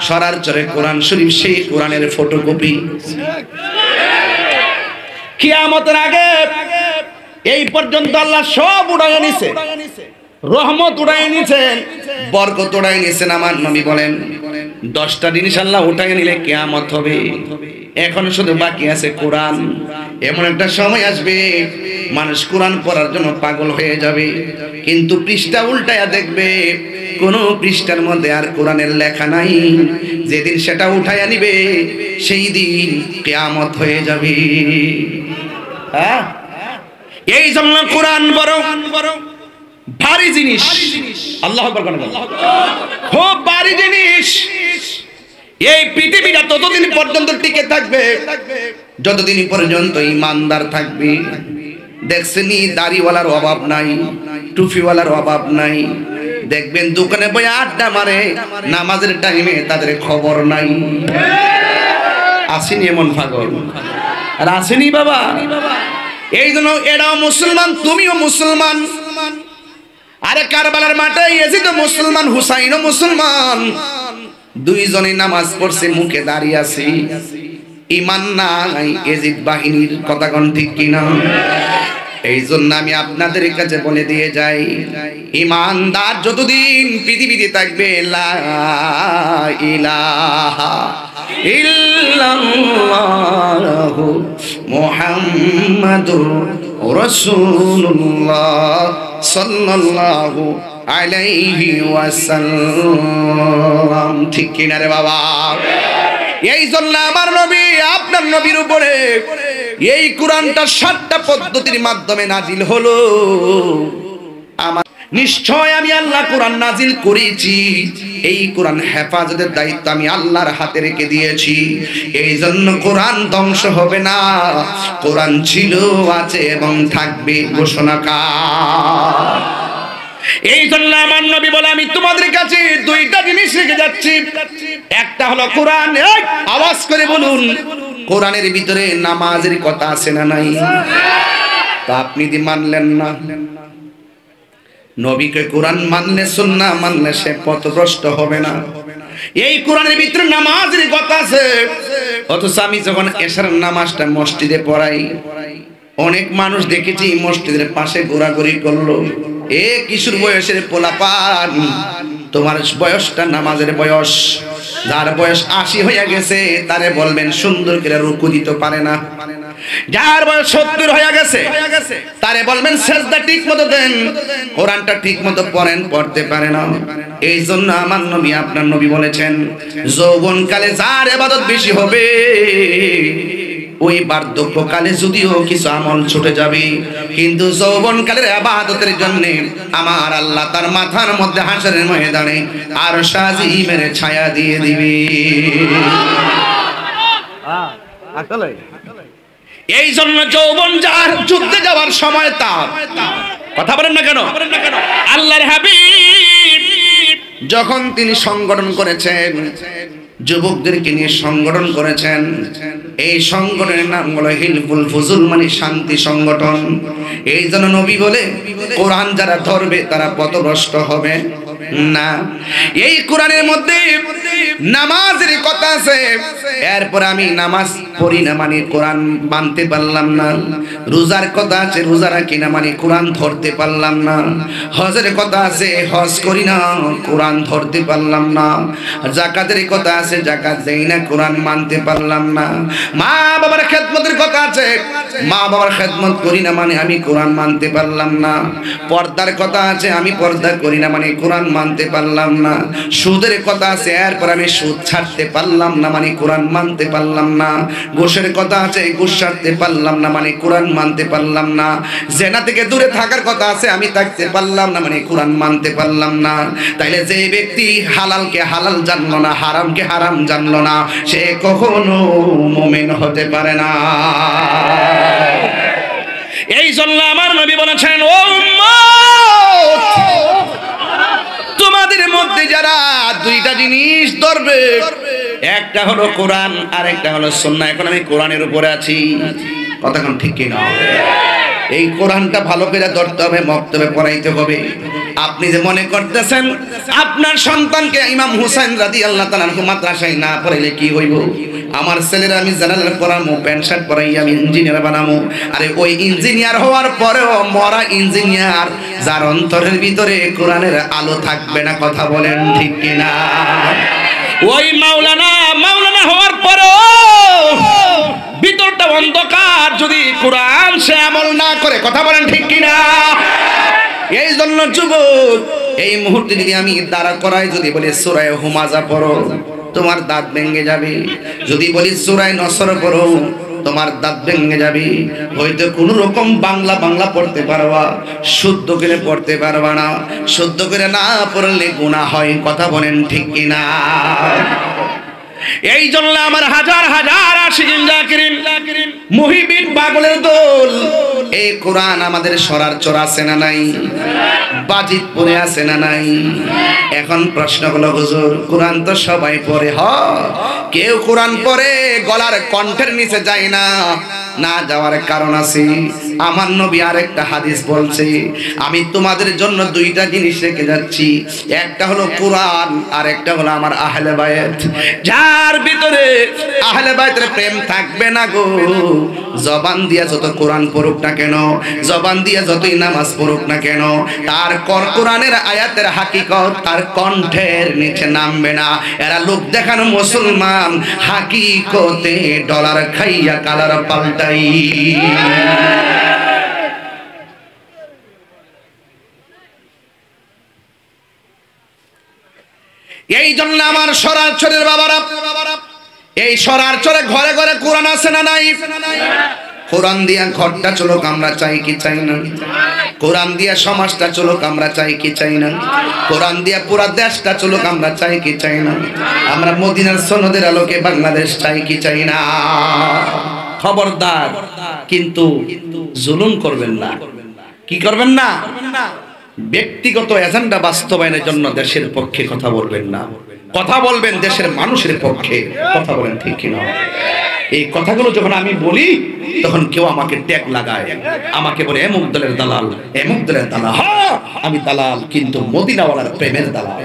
সরার চরে কোরআন শরীফ সেই কোরআনের ফটোকপি। কিয়ামতের আগে এই পর্যন্ত আল্লাহ সব উড়াইয়া নিছে, রহমত উড়াইয়া নিছেন, বরকত উড়াইয়া নিছেন। আমার নবী বলেন 10টা জিনিস আল্লাহ উঠাইয়া নিলে কিয়ামত হবে। এখন শুধু বাকি আছে কোরআন। এমন একটা সময় আসবে মানুষ কোরআন পড়ার জন্য পাগল হয়ে যাবে, কিন্তু পৃষ্ঠা উল্টায়া দেখবে কোন পৃষ্ঠার মধ্যে আর কোরআনের লেখা নাই। যেদিন সেটা উঠাইয়া নিবে সেই দিন কিয়ামত হয়ে যাবে। হ্যাঁ, এই জন্য কোরআন বড় ভারী জিনিস। আল্লাহু আকবার বলেন, খুব ভারী জিনিস। এই পৃথিবীটা ততদিন পর্যন্ত টিকে থাকবে যতদিন পর্যন্ত ইমানদার থাকবে। দেখছেনি দাড়িওয়ালার অভাব নাই, টুপিওয়ালার অভাব নাই। দেখবেন দোকানে বই আড্ডা মারে, নামাজের টাইমে তাদের খবর নাই। আসেনি এমন পাগল? আর আসেনি বাবা? এই জন্য এরাও মুসলমান, তুমিও মুসলমান। আরে কারবালার মাঠে ইয়াজিদও মুসলমান, হুসাইনও মুসলমান। দুইজনে নামাজ পড়ছে, মুখে দাঁড়িয়ে আছে, ঈমান নাই ইয়াজিদ বাহিনীর। কথা কোন ঠিক কিনা? এই জন্য আমি আপনাদের কাছে বলে দিয়ে যাই, ঈমানদার যতদিন পৃথিবীতে থাকবে, লা ইলাহা ইল্লাল্লাহু মুহাম্মাদুর রাসূলুল্লাহ সাল্লাল্লাহু আলাইহি ওয়াসাল্লাম। ঠিক কিনা রে বাবা? এই জন্য আমার নবী, আপনার নবীর উপরে এই কোরআনটা 7টা পদ্ধতির মাধ্যমে নাজিল হলো। আমার নিশ্চয় আমি আল্লাহ কোরআন নাজিল করেছি, এই কোরআন হেফাজতের দায়িত্ব আমি আল্লাহর হাতে রেখে দিয়েছি। এই জন্য কোরআন ধ্বংস হবে না, কোরআন ছিল, আছে এবং থাকবে। ঘোষণাকার। এই জন্য আমার নবী বলে, আমি তোমাদের কাছে 2টা জিনিস রেখে যাচ্ছি। একটা হলো কোরআন। আওয়াজ করে বলুন, কোরআনের ভিতরে নামাজের কথা আছে না নাই? তা আপনি দি মানলেন না। নবীকে কোরআন মানলে, সুন্নাহ মানলে সে পথভ্রষ্ট হবে না। এই কোরআনের ভিতরে নামাজের কথা আছে। অথচ আমি যখন এশার নামাজটা মসজিদে পড়াই, অনেক মানুষ দেখেছি মসজিদের পাশে ঘোরাঘুরি করলো। এ কিশোর বয়সের পোলাপান, তোমার বয়সটা নামাজের বয়স। যার বয়স 80 হয়ে গেছে তারে বলবেন সুন্দর করে রুকু দিতে পারে না। যার বয়স 70 হয়ে গেছে তারে বলবেন সেজদা ঠিক মতো দেন, কোরআনটা ঠিক মতো পড়েন, পড়তে পারে না। এই জন্য আমার নবী, আপনার নবী বলেছেন, যৌবনকালে যার ইবাদত বেশি হবে, ওই বার্ধক্যকালে যদিও কিছু আমল ছুটে যাবে, কিন্তু যৌবনকালের ইবাদতের জন্য আমার আল্লাহ তার মাথার মধ্যে হাশরের ময়দানে আরশ আজিমের ছায়া দিয়ে দিবে। আসলে এই জন্য যৌবন যার, যুদ্ধে যাওয়ার সময় তার। কথা বলেন না কেন? আল্লাহর হাবিব যখন তিনি সংগঠন করেছেন, যুবকদেরকে নিয়ে সংগঠন করেছেন, এই সংগঠনের নাম হলো হিলফুল ফুজুল, মানে শান্তি সংগঠন। এই জন্য নবী বলে, কোরআন যারা ধরবে তারা পথভ্রষ্ট হবে না। এই কোরআনের মধ্যে নামাজের কথা আছে, এরপর আমি নামাজ পড়ি না মানে কোরআন মানতে পারলাম না। রোজার কথা আছে, রোজা রাখি না মানে কোরআন ধরতে পারলাম না। হজের কথা আছে, হজ করি না, কোরআন ধরতে পারলাম না। যাকাতের কথা আছে, যাকাত দেই না, কোরআন মানতে পারলাম না। মা বাবার খেদমতের কথা আছে, মা বাবার খেদমত করি না মানে আমি কোরআন মানতে পারলাম না। পর্দার কথা আছে, আমি পর্দা করি না মানে কোরআন মানতে পারলাম না। সুদের কথা আছে, এরপর আমি সুদ ছাড়তে পারলাম না মানে কোরআন মানতে পারলাম না। ঘুষের কথা আছে, ঘুষ ছাড়তে পারলাম না মানে কোরআন মানতে পারলাম না। জেনা থেকে দূরে থাকার কথা আছে, আমি থাকতে পারলাম না মানে কোরআন মানতে পারলাম না। তাইলে যে ব্যক্তি হালালকে হালাল জানলো না, হারামকে হারাম জানলো না, সে কখনো মুমিন হতে পারে না। এই জন্য আমার নবী বলেছেন, ও উম্মত, তোমাদের মধ্যে যারা 2টা জিনিস ধরবে, একটা হলো কোরআন আর একটা হলো সুন্নাহ। এখন আমি কোরআনের উপরে আছি। কথা কোন ঠিক কিনা? এই কোরআনটা ভালো করে ধরতে হবে, মক্তবে পড়াইতে হবে। আপনি যে মনে করতেছেন আপনার সন্তানকে ইমাম হুসাইন রাদিয়াল্লাহু তাআলা মাদ্রাসায় না পড়াইলে কি হইব? আমার ছেলেরা আমি জেনারেল পড়ামো, প্যান্ট শার্ট পরাই আমি ইঞ্জিনিয়ার বানামো। আরে ওই ইঞ্জিনিয়ার হওয়ার পরেও মরা ইঞ্জিনিয়ার, যার অন্তরের ভিতরে কোরআনের আলো থাকবে না। কথা বলেন ঠিক কিনা? ওই মাওলানা হওয়ার পরেও ভিতরটা অন্ধকার, যদি কোরআন সে আমল না করে। কথা বলেন ঠিক কিনা? এই জন্য যুবক, এই মুহূর্তে যদি আমি দাঁড়া করাই, যদি বলি সূরা হুমাজা পড়ো, তোমার দাঁত ভেঙে যাবে। যদি বলি সূরা নসর পড়ো, তোমার দাঁত ভেঙে যাবে। হয়তো কোনো রকম বাংলা পড়তে পারবা, শুদ্ধ করে পড়তে পারবা না। শুদ্ধ করে না পড়লে গুনাহ হয়। কথা বলেন ঠিক কিনা? এই জন্য আমার হাজার হাজার আশিকিন জাকিরিন মুহিবিন পাগলের দল, এই কোরআন আমাদের সরার চর আছে না নাই? বাজিত পড়ে আছে না নাই? এখন প্রশ্ন হলো, হুজুর কোরআন তো সবাই পড়ে, কেউ কোরআন পড়ে গলার কণ্ঠের নিচে যায় না। না যাওয়ার কারণ আছে। আমার নবী আরেকটা হাদিস বলছে, আমি তোমাদের জন্য দুইটা জিনিস রেখে যাচ্ছি, একটা হলো কোরআন আর একটা হলো আমার আহলে বায়াত। যার ভিতরে আহলে বায়াতের প্রেম থাকবে না গো, জবান দিয়া যত কোরআন পড়ুক না কেন, জবান দিয়া যতই নামাজ পড়ুক না কেন, তার কোরআনের আয়াতের হাকিকত তার কণ্ঠের নিচে নামবে না। এরা লোক দেখানো মুসলমান, হাকিকতে ডলার খাইয়া কালার পাল্টাই। এই জন্য আমার সরারচরের বাবারা, এই সরারচরে ঘরে ঘরে কোরআন আছে না নাই? কোরআন দিয়া ঘরটা চলুক আমরা চাই কি চাই না? কোরআন দিয়া সমাজটা চলুক আমরা চাই কি চাই না? কোরআন দিয়া পুরা দেশটা চলুক আমরা চাই কি চাই না? আমরা মদিনার সনদের আলোকে বাংলাদেশ চাই কি চাই না? খবরদার কিন্তু জুলুম করবেন না। কি করবেন না? ব্যক্তিগত এজেন্ডা বাস্তবায়নের জন্য দেশের পক্ষে কথা বলবেন না। কথা বলবেন দেশের মানুষের পক্ষে। কথা বলেন ঠিক কিনা? এই কথাগুলো যখন আমি বলি তখন কেউ আমাকে ট্যাগ লাগায়, আমাকে বলে এমুক দলের দালাল, এমুক দলের দালাল। হ্যাঁ আমি দালাল, কিন্তু মদিনাওয়ালার প্রেমের দালাল।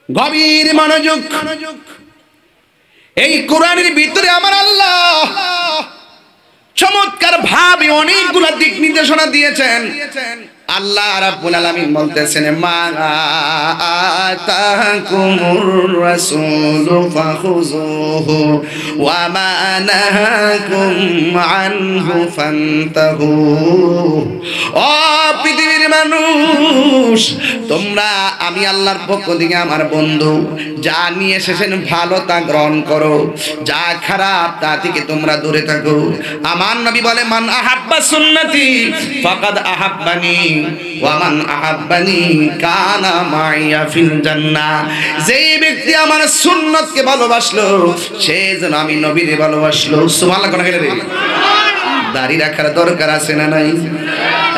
গভীর মনোযোগ। এই কোরআনের ভিতরে আমার আল্লাহ চমৎকার ভাবে অনেকগুলা দিক নির্দেশনা দিয়েছেন। আল্লাহ রাব্বুল আলামিন বলতেছেন, মা আতাকুমুর রাসূলু ফাখুযুহু ওয়া মা নাহাকুম আনহু ফান্তাহু। ও পৃথিবীর মানুষ, তোমরা আমি আল্লাহর পক্ষ থেকে আমার বন্ধু যা নিয়ে এসেছেন ভালো তা গ্রহণ করো, যা খারাপ তা থেকে তোমরা দূরে থাকো। আমার নবী বলে, মান আহাব্বা সুন্নতি ফাকাদ আহাব্বানি ওয়া মান আহাব্বানি কানা মাইয়া ফিল জান্নাহ। যেই ব্যক্তি আমার সুন্নতকে ভালোবাসলো সে যেন আমি নবীরে ভালোবাসলো। সুবহানাল্লাহ। কোন গেলে রে? দাড়ি রাখার দরকার আছে না নাই?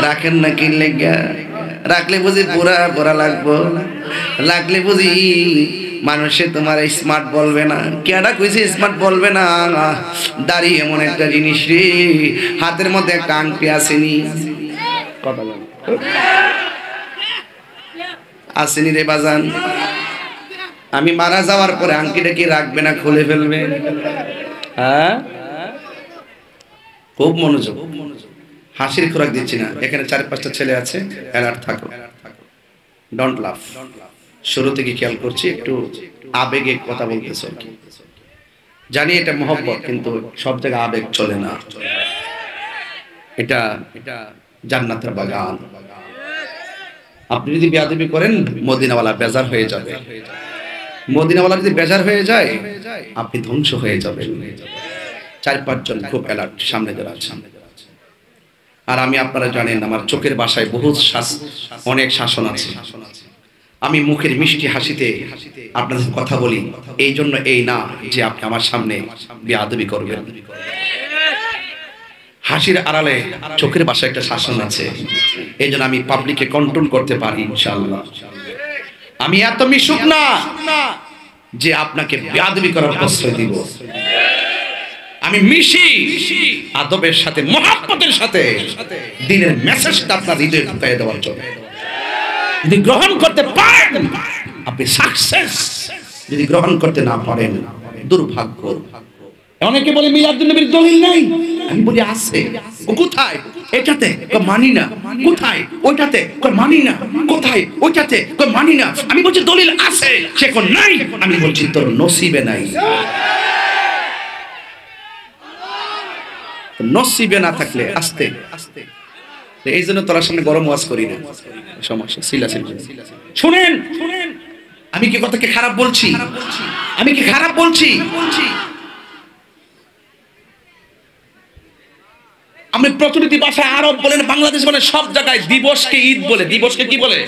রাখেন না কি লাগা? রাখলে বুঝি পুরা পুরা লাগবো, লাগলে বুঝি মানুষে তোমার স্মার্ট বলবে না। কেডা কইছে স্মার্ট বলবে না? দাড়ি এমন একটা জিনিস রে, হাতের মধ্যে একটা আংটি আসেনি, কথা বল আসেনি রে বাজান। আমি মারা যাওয়ার পরে আংটিটা কি রাখবে না খুলে ফেলবে? হ্যাঁ, খুব মনোযোগ। হাসির খোরাক দিচ্ছি না। এখানে 4-5টা ছেলে আছে, অ্যালার্ট থাকো, ডোন্ট লাফ। শুরু থেকে খেয়াল করছি, একটু আবেগে কথা বলতেছ আর কি। জানি এটা মহব্বত, কিন্তু সব জায়গায় আবেগ চলে না। এটা জান্নাতের বাগান। আপনি যদি বেয়াদবি করেন মদিনাওয়ালা বেজার হয়ে যাবে। মদিনাওয়ালা যদি বেজার হয়ে যায় আপনি ধ্বংস হয়ে যাবেন। 4-5 জন খুব অ্যালার্ট, সামনে যারা আছে। আর আমি, আপনারা জানেন আমার চোখের ভাষায় বহুত অনেক শাসন আছে। আমি মুখের মিষ্টি হাসিতে আপনাদের কথা বলি, এই জন্য এই না যে আপনি আমার সামনে বেয়াদবি করবেন। হাসির আড়ালে চোখের ভাষায় একটা শাসন আছে, এই জন্য আমি পাবলিককে কন্ট্রোল করতে পারি ইনশাআল্লাহ। আমি এত মিশুক না যে আপনাকে বেয়াদবি করার প্রশ্রয় দিব। আমি মিশি আদবের সাথে, মহব্বতের সাথে, দিনের মেসেজটা আপনার হৃদয়ে ঢুকিয়ে দেওয়ার জন্য। যদি গ্রহণ করতে পারেন আপনি সাকসেস, যদি গ্রহণ করতে না পারেন দুর্ভাগ্য। অনেকে বলে মিলাদুন নবীর দলিল নাই, আমি বলি আছে। ও কোথায়? এটাতে কই মানি না। কোথায়? ওইটাতে কই মানি না। কোথায়? ওইটাতে কই মানি না। আমি বলছি দলিল আছে, সে কোন নাই। আমি বলছি তোর নসিবে নাই। নসিবে না থাকলে আস্তে আস্তে। এই জন্য তোর সামনে গরম ওয়াজ করি না, সমস্যা। শুনেন, আমি কি কথাকে খারাপ বলছি? আমি কি খারাপ বলছি? আমি প্রচলিত ভাষায় আরব বলেন, বাংলাদেশ বলেন, সব জায়গায় দিবসকে ঈদ বলে। দিবসকে কি বলে?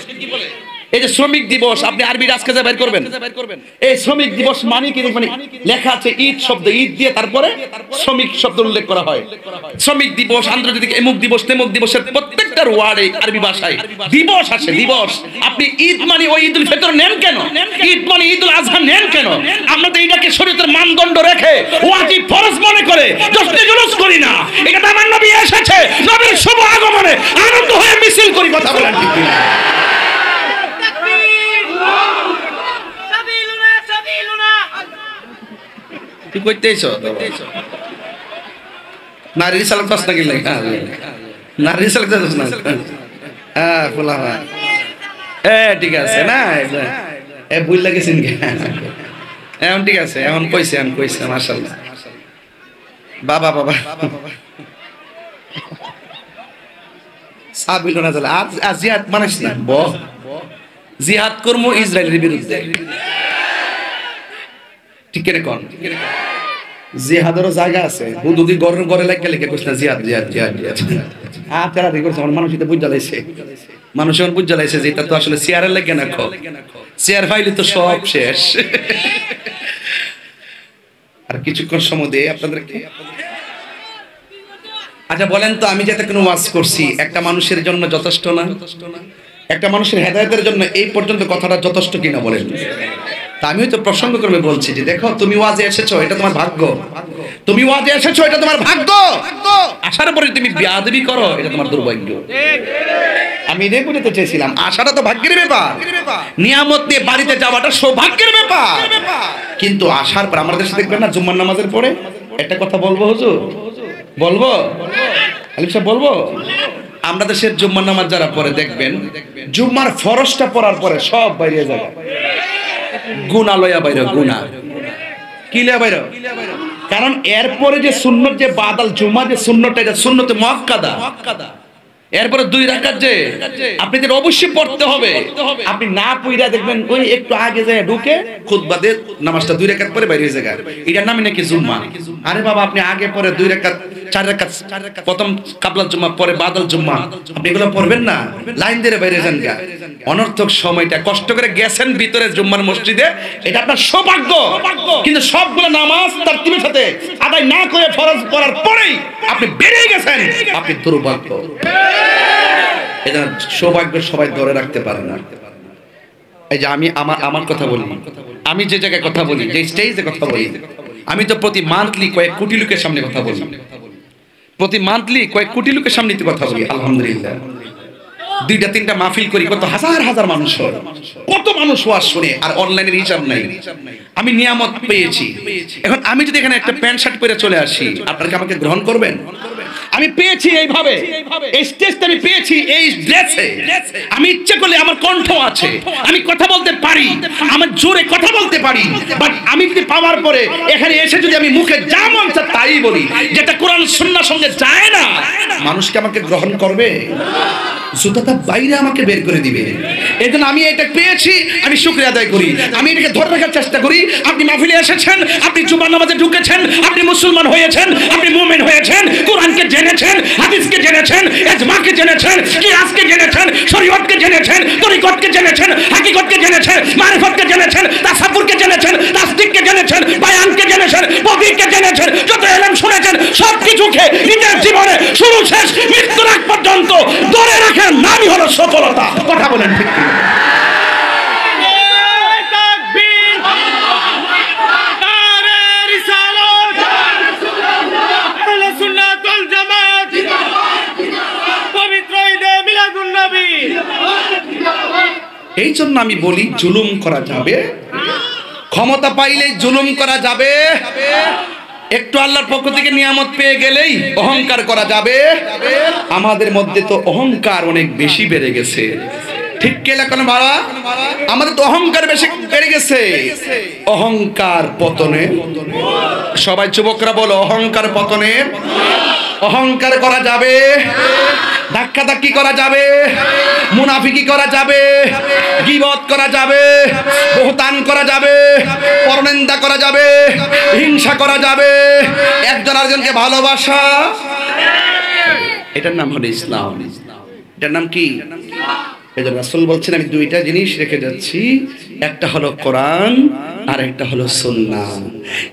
এই যে শ্রমিক দিবস, আপনি আরবি আজকে যা বের করবেন, এই শ্রমিক দিবস মানে কি? মানে লেখা আছে ঈদ শব্দ, ঈদ দিয়ে তারপরে শ্রমিক শব্দ উল্লেখ করা হয়। শ্রমিক দিবস, আন্তর্জাতিক এমুক দিবস, তেমুক দিবসের প্রত্যেকটার ওয়ার্ডে আরবি ভাষায় দিবস আসে, দিবস। আপনি ঈদ মানে ওই ঈদুল ফিতর নেন কেন? ঈদ মানে ঈদুল আজহা নেন কেন? আমরা তো এটাকে শরীয়তের মানদণ্ড রেখে ওয়াজিব ফরজ মনে করে জশ্নে জুলুস করি না। এটা তো আমার নবী এসেছে, নবীর শুভ আগমনে আনন্দ হয়ে মিছিল করি। কথা বলেন ঠিক কিনা? কি কইতেছ? নারী সালাত পাস না গেলে নারী সালাত পাস না। হ্যাঁ বলা হয়। ঠিক আছে না, ভুল লাগেছেন কি? এখন ঠিক আছে, এখন কইছে, এখন কইছে মাশাআল্লাহ। বাবা বাবা সাবিল না চলে আজ জিহাদ মানিস না, জিহাদ করবো ইসরায়েলের বিরুদ্ধে। ঠিক করে কোন জিহাদেরও জায়গা আছে, হুদুদি গরের গরে লাগে লেগে কইছ না জিহাদ জিহাদ জিহাদ জিহাদ। তারা দেখছ মানুষ এটা বুঝ জ্বালাইছে, মানুষ এখন বুঝ জ্বালাইছে যে এটা তো আসলে চেয়ারের লাগে না, চেয়ার ফাইলে তো সব শেষ। আর কিছুক্ষণ সময় দিয়ে আপনাদেরকে, আচ্ছা বলেন তো, আমি যাতে কোনো ওয়াজ করছি একটা মানুষের জন্য যথেষ্ট না? একটা মানুষের হেদায়েতের জন্য এই পর্যন্ত কথাটা যথেষ্ট কিনা বলেন? তা আমিও তো প্রসঙ্গ করে বলছি যে দেখো, তুমি ওয়াজে এসেছো, এটা তোমার ভাগ্য। তুমি ওয়াজে এসেছো, এটা তোমার ভাগ্য। আসার পরে তুমি বেয়াদবি করো, এটা তোমার দুর্ভাগ্য। আমি এটাই বলতে চেয়েছিলাম, আসাটা তো ভাগ্যের ব্যাপার, নিয়ামত নিয়ে বাড়িতে যাওয়াটা সৌভাগ্যের ব্যাপার। কিন্তু আসার পর আমাদের সাথে দেখবেন না, জুম্মার নামাজের পরে একটা কথা বলবো হুজুর, বলবো আলিম সাহেব, বলবো আমরা দেশের জুম্মার নামাজ যারা পরে দেখবেন, জুম্মার ফরজটা পড়ার পরে সব বাইরে যাবে, গুনাহ লয়া বাইরে, গুনাহ কি লয়া বাইরে। কারণ এরপরে যে সুন্নত, যে বাদাল জুমা যে সুন্নতটা, এটা সুন্নতে মুআক্কাদা। এরপরে 2 রাকাত যে আপনি যে অবশ্যই পড়তে হবে, আপনি না পড়া দেখবেন ওই একটু আগে যায় ঢুকে খুতবা দিয়ে নামাজটা 2 রাকাত পরে বাইরে যায়, এটার নামই নাকি জুম্মা। আরে বাবা, আপনি আগে পরে 2 রাকাত 4 রাকাত, প্রথম কাবলা জুম্মা পরে বাদাল জুম্মা, আপনি এগুলো পড়বেন না, লাইন দিয়ে বাইরে যান গা। অনর্থক সময়টা কষ্ট করে গেছেন ভিতরে জুম্মার মসজিদে, এটা আপনার সৌভাগ্য। কিন্তু সবগুলো নামাজ তারতিবের সাথে আদায় না করে ফরজ পড়ার পরেই আপনি বেরিয়ে গেছেন, আপনি দুর্ভাগ্য। এটা সৌভাগ্য সবাই ধরে রাখতে পারে না। এই যে আমি আমার কথা বলি, আমি যে জায়গায় কথা বলি, যে স্টেজে কথা বলি, আমি তো প্রতি মান্থলি কয়েক কোটি লোকের সামনে কথা বলি, প্রতি মান্থলি কয়েক কোটি লোকের সামনে কথা বলি। আলহামদুলিল্লাহ, 2টা-3টা মাহফিল করি, কত হাজার হাজার মানুষ হয়, কত মানুষ ওয়াজ শুনে, আর অনলাইনের হিসাব নাই। আমি নিয়ামত পেয়েছি। এখন আমি যদি এখানে একটা প্যান্ট শার্ট পরে চলে আসি, আপনারা কি আমাকে গ্রহণ করবেন? আমি পেয়েছি এইভাবে, এই স্টেজটা আমি পেয়েছি এই ড্রেসে। আমি ইচ্ছে করলে আমার কণ্ঠ আছে, আমি কথা বলতে পারি, আমার জোরে কথা বলতে পারি, বাট আমি যদি পাওয়ার পরে এখানে এসে যদি আমি মুখে যা মন চায় তাই বলি, যেটা কোরআন সুন্নাহর সঙ্গে যায় না, মানুষকে আমাকে গ্রহণ করবে? জুতাটা বাইরে আমাকে বের করে দিবে। এজন্য আমি এটা পেয়েছি, আমি শুকরিয়া আদায় করি, আমি এটাকে ধরে রাখার চেষ্টা করি। আপনি মাহফিলে এসেছেন, আপনি জুমার নামাজে ঢুকেছেন, আপনি মুসলমান হয়েছেন, আপনি মুমিন হয়েছেন, কোরআনকে জেনেছেন, হাদিসকে জেনেছেন, ইজমাকে জেনেছেন, কিয়াসকে জেনেছেন, শরীয়তকে জেনেছেন, তরিকতকে জেনেছেন, হাকিকতকে জেনেছেন, মারিফতকে জেনেছেন, তাসাব্বুরকে জেনেছেন, তাসদিককে জেনেছেন, বায়ানকে জেনেছেন, বদিককে জেনেছেন, যত ইলম শুনেছেন সবকিছুকে নিজের জীবনে শুরু শেষ মৃত্যুর আগ পর্যন্ত ধরে রাখার নামই হলো সফলতা। কথা বলেন ঠিক কি? এই জন্য আমি বলি, জুলুম করা যাবে, ক্ষমতা পাইলেই জুলুম করা যাবে, একটু আল্লাহর পক্ষ থেকে নিয়ামত পেয়ে গেলেই অহংকার করা যাবে। আমাদের মধ্যে তো অহংকার অনেক বেশি বেড়ে গেছে, ঠিক কে লেখেন বাবা? আমাদের তো অহংকার বেশি বেড়ে গেছে। অহংকার পতনে, সবাই যুবকরা বলো, অহংকার পতনে। অহংকার করা যাবে, ধাক্কা ধাক্কি করা যাবে, মুনাফিকি করা যাবে, গীবত করা যাবে, বহতান করা যাবে, পরনিন্দা করা যাবে, হিংসা করা যাবে, একজন আরেকজনকে ভালোবাসা, এটার নাম হলো ইসলাম। এটার নাম কি? এই জন্য রাসূল বলছেন আমি দুইটা জিনিস রেখে যাচ্ছি, একটা হলো কোরআন আর একটা হলো সুন্নাহ।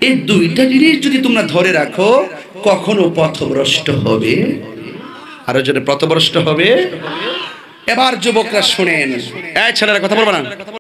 এই দুইটা জিনিস যদি তোমরা ধরে রাখো কখনো পথভ্রষ্ট হবে, আরো জোরে পথভ্রষ্ট হবে। এবার যুবকরা শুনেন, এই ছেলেরা কথা বলবো না।